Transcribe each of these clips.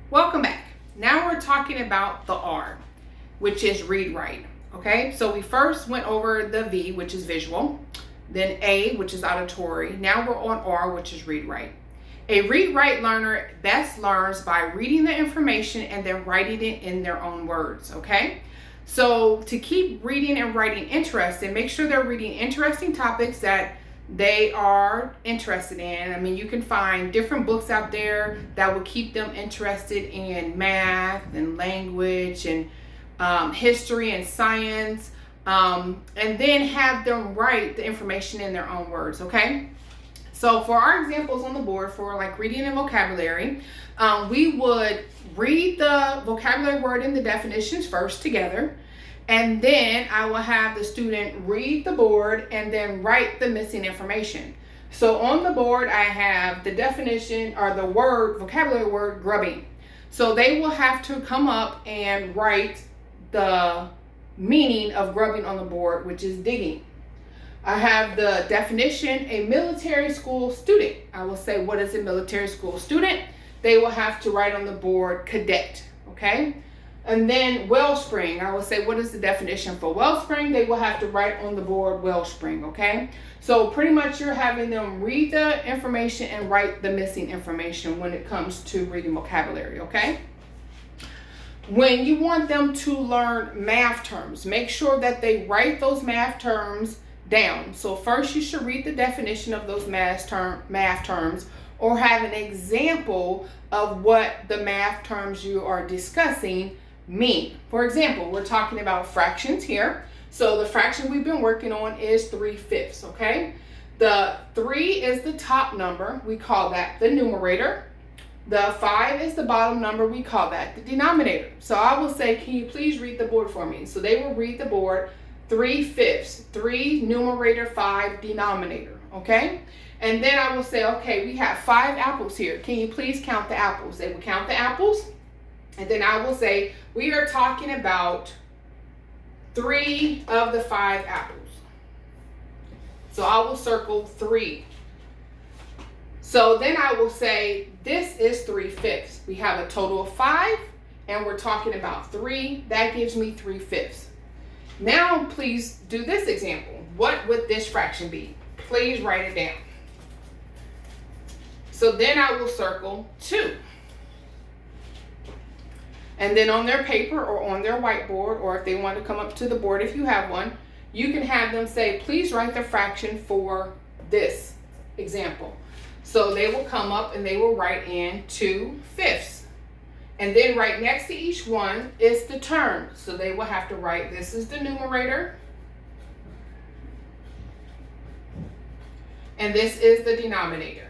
Welcome back. Now we're talking about the R, which is read write. Okay, so we first went over the V, which is visual, then A, which is auditory. Now we're on R, which is read write. A read write learner best learns by reading the information and then writing it in their own words. Okay, so to keep reading and writing interesting, make sure they're reading interesting topics that they are interested in. I mean, you can find different books out there that will keep them interested in math and language and history and science, and then have them write the information in their own words. Okay, so for our examples on the board for like reading and vocabulary, we would read the vocabulary word and the definitions first together. And then I will have the student read the board and then write the missing information. So on the board, I have the definition or the word, vocabulary word, grubbing. So they will have to come up and write the meaning of grubbing on the board, which is digging. I have the definition, a military school student. I will say, what is a military school student? They will have to write on the board, cadet, okay? And then wellspring, I will say, what is the definition for wellspring? They will have to write on the board wellspring, okay? So pretty much you're having them read the information and write the missing information when it comes to reading vocabulary, okay? When you want them to learn math terms, make sure that they write those math terms down. So first you should read the definition of those math terms or have an example of what the math terms you are discussing mean. For example, we're talking about fractions here. So the fraction we've been working on is 3/5, okay? The 3 is the top number. We call that the numerator. The 5 is the bottom number. We call that the denominator. So I will say, can you please read the board for me? So they will read the board, 3/5, 3 numerator, 5 denominator, okay? And then I will say, okay, we have 5 apples here. Can you please count the apples? They will count the apples. And then I will say, we are talking about 3 of the 5 apples. So I will circle 3. So then I will say, this is 3/5. We have a total of 5, and we're talking about 3. That gives me 3/5. Now, please do this example. What would this fraction be? Please write it down. So then I will circle 2. And then on their paper or on their whiteboard, or if they want to come up to the board if you have one, you can have them say, please write the fraction for this example. So they will come up and they will write in 2/5. And then right next to each one is the term. So they will have to write, this is the numerator, and this is the denominator.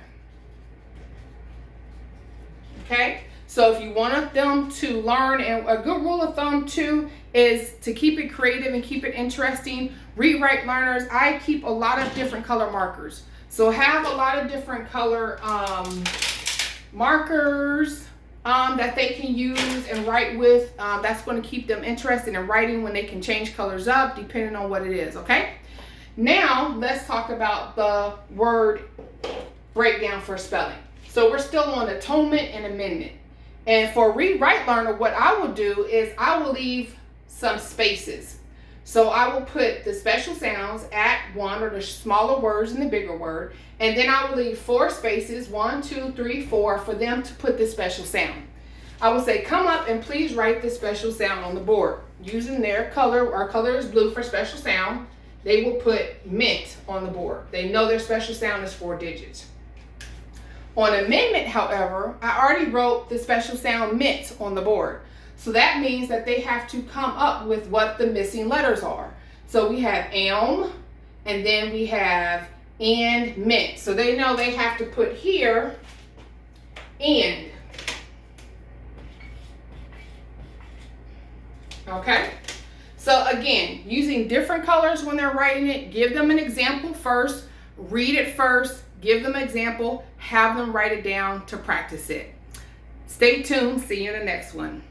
Okay? So if you want them to learn, and a good rule of thumb too is to keep it creative and keep it interesting. Read write learners, I keep a lot of different color markers. So have a lot of different color markers that they can use and write with. That's going to keep them interested in writing when they can change colors up depending on what it is, okay? Now let's talk about the word breakdown for spelling. So we're still on atonement and amendment. And for read write learner, what I will do is I will leave some spaces. So I will put the special sounds at 1, or the smaller words and the bigger word. And then I will leave 4 spaces, 1, 2, 3, 4, for them to put the special sound. I will say, come up and please write the special sound on the board. Using their color, our color is blue for special sound, they will put mint on the board. They know their special sound is 4 digits. On amendment, however, I already wrote the special sound mint on the board. So that means that they have to come up with what the missing letters are. So we have elm, and then we have and mint. So they know they have to put here and. Okay? So again, using different colors when they're writing it, give them an example first, read it first, give them an example, have them write it down to practice it. Stay tuned. See you in the next one.